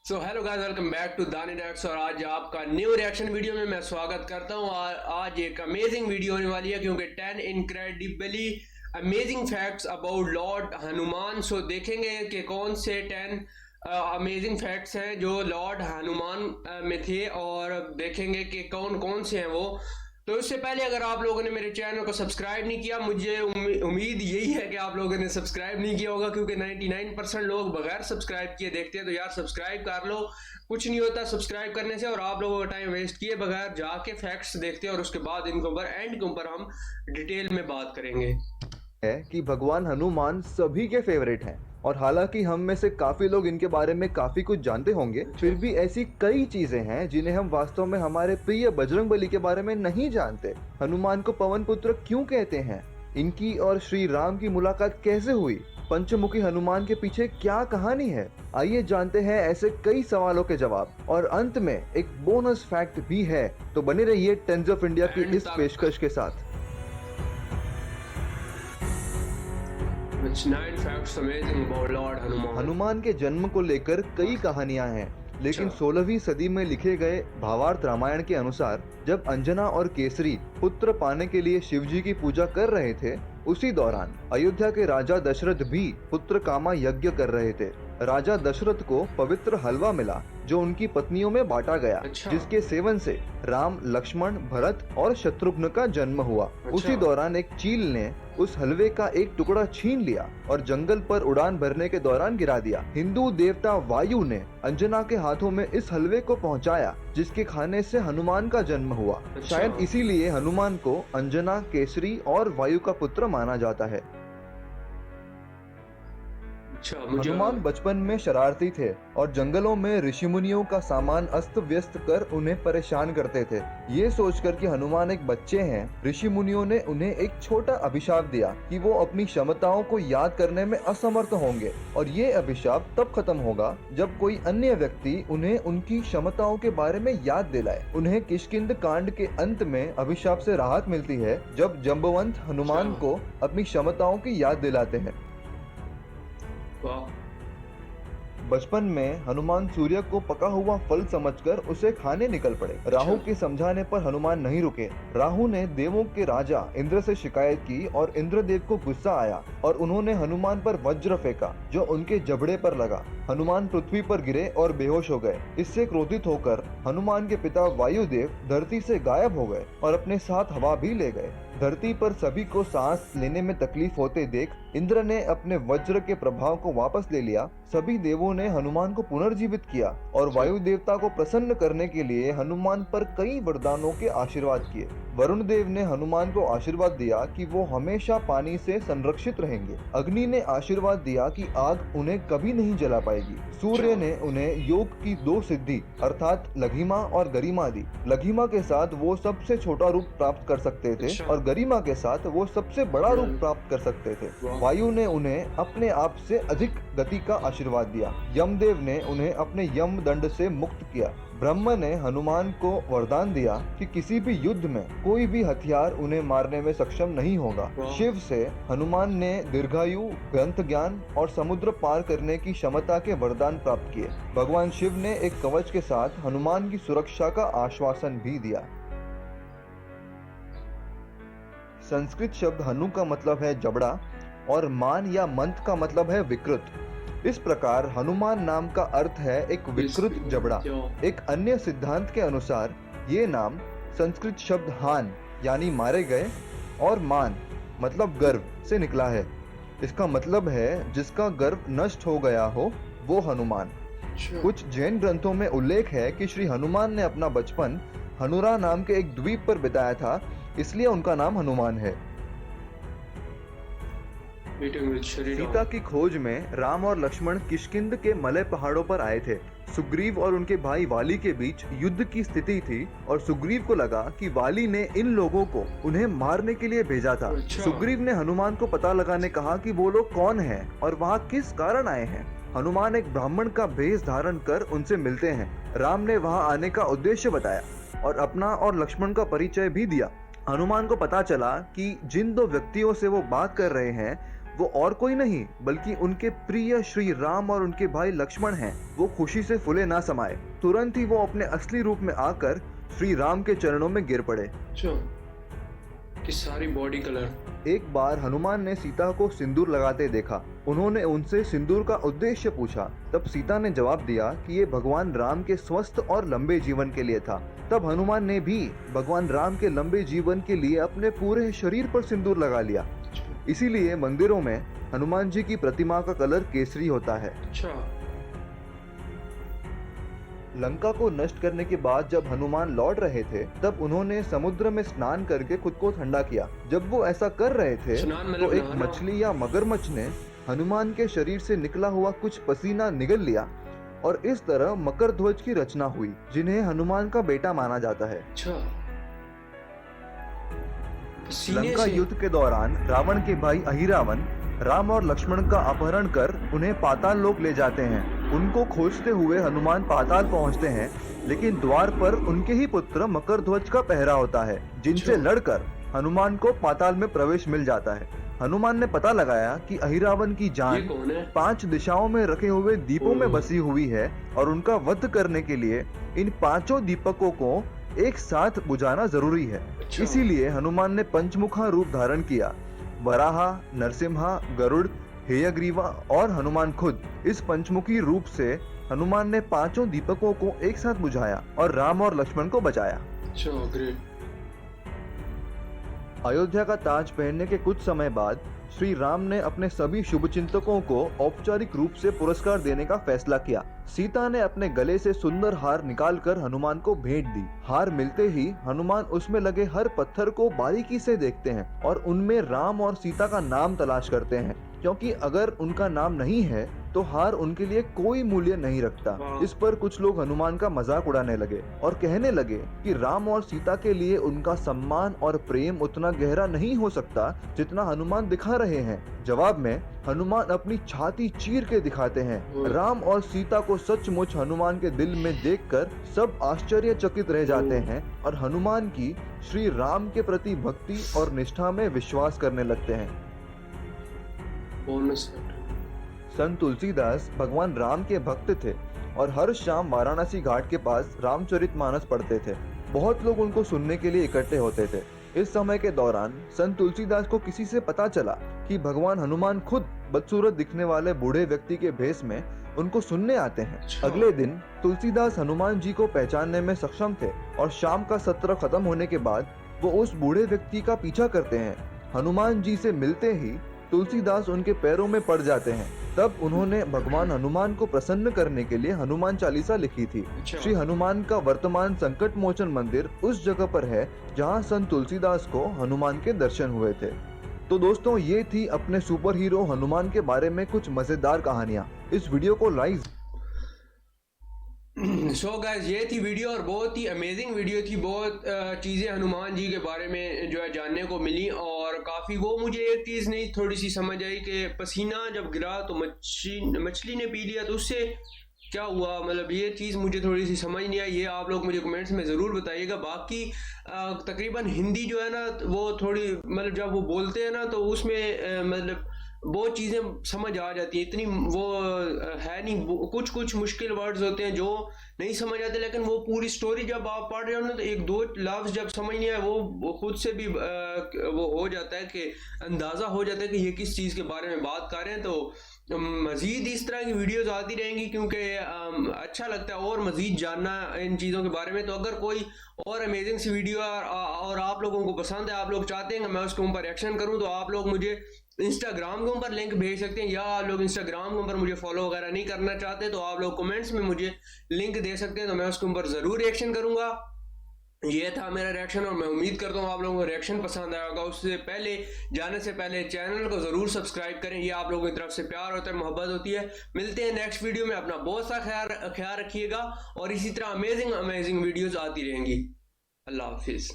So hello guys, welcome back to दानी डेक्स। और आज आपका न्यू रिएक्शन वीडियो में मैं स्वागत करता हूँ। आज एक अमेजिंग वीडियो होने वाली है क्योंकि 10 incredibly amazing facts about Lord Hanuman. So देखेंगे कि कौन से 10 अमेजिंग फैक्ट्स हैं जो लॉर्ड हनुमान में थे, और देखेंगे कि कौन कौन से हैं वो। तो इससे पहले अगर आप लोगों ने मेरे चैनल को सब्सक्राइब नहीं किया, मुझे उम्मीद यही है कि आप लोगों ने सब्सक्राइब नहीं किया होगा, क्योंकि 99% लोग बगैर सब्सक्राइब किए देखते हैं। तो यार सब्सक्राइब कर लो, कुछ नहीं होता सब्सक्राइब करने से। और आप लोगों का टाइम वेस्ट किए बगैर जाके फैक्ट्स देखते हैं, और उसके बाद इनके ऊपर एंड के ऊपर हम डिटेल में बात करेंगे। है कि भगवान हनुमान सभी के फेवरेट हैं और हालांकि हम में से काफी लोग इनके बारे में काफी कुछ जानते होंगे, फिर भी ऐसी कई चीजें हैं जिन्हें हम वास्तव में हमारे प्रिय बजरंगबली के बारे में नहीं जानते। हनुमान को पवन पुत्र क्यों कहते हैं? इनकी और श्री राम की मुलाकात कैसे हुई? पंचमुखी हनुमान के पीछे क्या कहानी है? आइए जानते हैं ऐसे कई सवालों के जवाब, और अंत में एक बोनस फैक्ट भी है। तो बने रहिए टाइम्स ऑफ इंडिया की इस पेशकश के साथ। हनुमान के जन्म को लेकर कई कहानियां हैं, लेकिन 16वीं सदी में लिखे गए भावार्थ रामायण के अनुसार जब अंजना और केसरी पुत्र पाने के लिए शिवजी की पूजा कर रहे थे, उसी दौरान अयोध्या के राजा दशरथ भी पुत्र कामा यज्ञ कर रहे थे। राजा दशरथ को पवित्र हलवा मिला जो उनकी पत्नियों में बांटा गया, जिसके सेवन से राम, लक्ष्मण, भरत और शत्रुघ्न का जन्म हुआ। उसी दौरान एक चील ने उस हलवे का एक टुकड़ा छीन लिया और जंगल पर उड़ान भरने के दौरान गिरा दिया। हिंदू देवता वायु ने अंजना के हाथों में इस हलवे को पहुंचाया, जिसके खाने से हनुमान का जन्म हुआ। शायद इसीलिए हनुमान को अंजना, केसरी और वायु का पुत्र माना जाता है। हनुमान बचपन में शरारती थे और जंगलों में ऋषि मुनियों का सामान अस्त व्यस्त कर उन्हें परेशान करते थे। ये सोचकर कि हनुमान एक बच्चे हैं, ऋषि मुनियों ने उन्हें एक छोटा अभिशाप दिया कि वो अपनी क्षमताओं को याद करने में असमर्थ होंगे, और ये अभिशाप तब खत्म होगा जब कोई अन्य व्यक्ति उन्हें उनकी क्षमताओं के बारे में याद दिलाए। उन्हें किष्किंध कांड के अंत में अभिशाप से राहत मिलती है जब जंबवंत हनुमान को अपनी क्षमताओं की याद दिलाते हैं। बचपन में हनुमान सूर्य को पका हुआ फल समझकर उसे खाने निकल पड़े। राहु के समझाने पर हनुमान नहीं रुके। राहु ने देवों के राजा इंद्र से शिकायत की और इंद्रदेव को गुस्सा आया और उन्होंने हनुमान पर वज्र फेंका जो उनके जबड़े पर लगा। हनुमान पृथ्वी पर गिरे और बेहोश हो गए। इससे क्रोधित होकर हनुमान के पिता वायुदेव धरती से गायब हो गए और अपने साथ हवा भी ले गए। धरती पर सभी को सांस लेने में तकलीफ होते देख इंद्र ने अपने वज्र के प्रभाव को वापस ले लिया। सभी देवों ने हनुमान को पुनर्जीवित किया और वायु देवता को प्रसन्न करने के लिए हनुमान पर कई वरदानों के आशीर्वाद किए। वरुण देव ने हनुमान को आशीर्वाद दिया कि वो हमेशा पानी से संरक्षित रहेंगे। अग्नि ने आशीर्वाद दिया कि आग उन्हें कभी नहीं जला पाएगी। सूर्य ने उन्हें योग की 2 सिद्धि अर्थात लघिमा और गरिमा दी। लघिमा के साथ वो सबसे छोटा रूप प्राप्त कर सकते थे और गरिमा के साथ वो सबसे बड़ा रूप प्राप्त कर सकते थे। वायु ने उन्हें अपने आप से अधिक गति का आशीर्वाद दिया। यमदेव ने उन्हें अपने यम दंड से मुक्त किया। ब्रह्मा ने हनुमान को वरदान दिया कि किसी भी युद्ध में कोई भी हथियार उन्हें मारने में सक्षम नहीं होगा। शिव से हनुमान ने दीर्घायु, ग्रंथ ज्ञान और समुद्र पार करने की क्षमता के वरदान प्राप्त किए। भगवान शिव ने एक कवच के साथ हनुमान की सुरक्षा का आश्वासन भी दिया। संस्कृत शब्द हनु का मतलब है जबड़ा और मान या मंत का मतलब है विकृत। इस प्रकार हनुमान नाम का अर्थ है एक विकृत जबड़ा। एक अन्य सिद्धांत के अनुसार ये नाम संस्कृत शब्द हान यानी मारे गए और मान मतलब गर्व से निकला है। इसका मतलब है जिसका गर्व नष्ट हो गया हो वो हनुमान। कुछ जैन ग्रंथों में उल्लेख है कि श्री हनुमान ने अपना बचपन हनुरा नाम के एक द्वीप पर बिताया था, इसलिए उनका नाम हनुमान है। सीता की खोज में राम और लक्ष्मण किष्किंध के मलय पहाड़ों पर आए थे। सुग्रीव और उनके भाई वाली के बीच युद्ध की स्थिति थी और सुग्रीव को लगा कि वाली ने इन लोगों को उन्हें मारने के लिए भेजा था। सुग्रीव ने हनुमान को पता लगाने कहा कि वो लोग कौन हैं और वहाँ किस कारण आए हैं। हनुमान एक ब्राह्मण का भेष धारण कर उनसे मिलते हैं। राम ने वहाँ आने का उद्देश्य बताया और अपना और लक्ष्मण का परिचय भी दिया। हनुमान को पता चला कि जिन 2 व्यक्तियों से वो बात कर रहे हैं वो और कोई नहीं बल्कि उनके प्रिय श्री राम और उनके भाई लक्ष्मण हैं। वो खुशी से फूले ना समाये। तुरंत ही वो अपने असली रूप में आकर श्री राम के चरणों में गिर पड़े। अच्छा, कि सारी बॉडी कलर। एक बार हनुमान ने सीता को सिंदूर लगाते देखा। उन्होंने उनसे सिंदूर का उद्देश्य पूछा। तब सीता ने जवाब दिया कि ये भगवान राम के स्वस्थ और लंबे जीवन के लिए था। तब हनुमान ने भी भगवान राम के लंबे जीवन के लिए अपने पूरे शरीर पर सिंदूर लगा लिया। इसीलिए मंदिरों में हनुमान जी की प्रतिमा का कलर केसरी होता है। अच्छा। लंका को नष्ट करने के बाद जब हनुमान लौट रहे थे तब उन्होंने समुद्र में स्नान करके खुद को ठंडा किया। जब वो ऐसा कर रहे थे तो एक मछली या मगरमच्छ ने हनुमान के शरीर से निकला हुआ कुछ पसीना निगल लिया और इस तरह मकर ध्वज की रचना हुई, जिन्हें हनुमान का बेटा माना जाता है। अच्छा। लंका युद्ध के दौरान रावण के भाई अहिरावण राम और लक्ष्मण का अपहरण कर उन्हें पाताल लोक ले जाते हैं। उनको खोजते हुए हनुमान पाताल पहुंचते हैं, लेकिन द्वार पर उनके ही पुत्र मकर ध्वज का पहरा होता है, जिनसे लड़कर हनुमान को पाताल में प्रवेश मिल जाता है। हनुमान ने पता लगाया कि अहिरावण की जान 5 दिशाओं में रखे हुए दीपों में बसी हुई है और उनका वध करने के लिए इन 5 दीपकों को एक साथ बुझाना जरूरी है। इसीलिए हनुमान ने पंचमुखा रूप धारण किया। वराहा, नरसिम्हा, गरुड़, हेयग्रीवा और हनुमान खुद। इस पंचमुखी रूप से हनुमान ने 5 दीपकों को एक साथ बुझाया और राम और लक्ष्मण को बचाया। अयोध्या का ताज पहनने के कुछ समय बाद श्री राम ने अपने सभी शुभचिंतकों को औपचारिक रूप से पुरस्कार देने का फैसला किया। सीता ने अपने गले से सुंदर हार निकालकर हनुमान को भेंट दी। हार मिलते ही हनुमान उसमें लगे हर पत्थर को बारीकी से देखते हैं और उनमें राम और सीता का नाम तलाश करते हैं, क्योंकि अगर उनका नाम नहीं है तो हार उनके लिए कोई मूल्य नहीं रखता। इस पर कुछ लोग हनुमान का मजाक उड़ाने लगे और कहने लगे कि राम और सीता के लिए उनका सम्मान और प्रेम उतना गहरा नहीं हो सकता जितना हनुमान दिखा रहे हैं। जवाब में हनुमान अपनी छाती चीर के दिखाते हैं। राम और सीता को सचमुच हनुमान के दिल में देखकर सब आश्चर्यचकित रह जाते हैं और हनुमान की श्री राम के प्रति भक्ति और निष्ठा में विश्वास करने लगते हैं। संत तुलसीदास भगवान राम के भक्त थे और हर शाम वाराणसी घाट के पास रामचरितमानस पढ़ते थे। बहुत लोग उनको सुनने के लिए इकट्ठे होते थे। इस समय के दौरान संत तुलसीदास को किसी से पता चला कि भगवान हनुमान खुद बदसूरत दिखने वाले बूढ़े व्यक्ति के भेष में उनको सुनने आते हैं। अगले दिन तुलसीदास हनुमान जी को पहचानने में सक्षम थे और शाम का सत्र खत्म होने के बाद वो उस बूढ़े व्यक्ति का पीछा करते हैं। हनुमान जी से मिलते ही तुलसीदास उनके पैरों में पड़ जाते हैं। तब उन्होंने भगवान हनुमान को प्रसन्न करने के लिए हनुमान चालीसा लिखी थी। श्री हनुमान का वर्तमान संकट मोचन मंदिर उस जगह पर है जहां संत तुलसीदास को हनुमान के दर्शन हुए थे। तो दोस्तों, ये थी अपने सुपर हीरो हनुमान के बारे में कुछ मजेदार कहानियां। इस वीडियो को लाइक सो गाइस, ये थी वीडियो और बहुत ही अमेजिंग वीडियो थी। बहुत चीज़ें हनुमान जी के बारे में जो है जानने को मिली और काफ़ी वो मुझे एक चीज़ नहीं थोड़ी सी समझ आई कि पसीना जब गिरा तो मछली ने पी लिया तो उससे क्या हुआ, मतलब ये चीज़ मुझे थोड़ी सी समझ नहीं आई। ये आप लोग मुझे कमेंट्स में ज़रूर बताइएगा। बाकी तकरीबन हिंदी जो है ना वो थोड़ी मतलब जब वो बोलते हैं ना तो उसमें मतलब बहुत चीज़ें समझ आ जाती है। इतनी वो है नहीं, कुछ मुश्किल वर्ड्स होते हैं जो नहीं समझ आते, लेकिन वो पूरी स्टोरी जब आप पढ़ रहे हो ना तो एक दो लफ्ज़ जब समझ नहीं आए वो खुद से भी वो हो जाता है कि अंदाज़ा हो जाता है कि ये किस चीज़ के बारे में बात कर रहे हैं। तो मज़ीद इस तरह की वीडियोस आती रहेंगी क्योंकि अच्छा लगता है और मज़ीद जानना इन चीज़ों के बारे में। तो अगर कोई और अमेजिंग सी वीडियो और आप लोगों को पसंद है, आप लोग चाहते हैं कि मैं उसके ऊपर रिएक्शन करूं, तो आप लोग मुझे इंस्टाग्राम के ऊपर लिंक भेज सकते हैं, या आप लोग इंस्टाग्राम के ऊपर मुझे फॉलो वगैरह नहीं करना चाहते तो आप लोग कमेंट्स में मुझे लिंक दे सकते हैं, तो मैं उसके ऊपर ज़रूर रिएक्शन करूँगा। ये था मेरा रिएक्शन और मैं उम्मीद करता हूँ आप लोगों को रिएक्शन पसंद आया होगा। उससे पहले जाने से पहले चैनल को ज़रूर सब्सक्राइब करें, ये आप लोगों की तरफ से प्यार होता है, मोहब्बत होती है। मिलते हैं नेक्स्ट वीडियो में। अपना बहुत सा ख्याल रखिएगा और इसी तरह अमेजिंग वीडियोज़ आती रहेंगी। अल्लाह हाफिज़।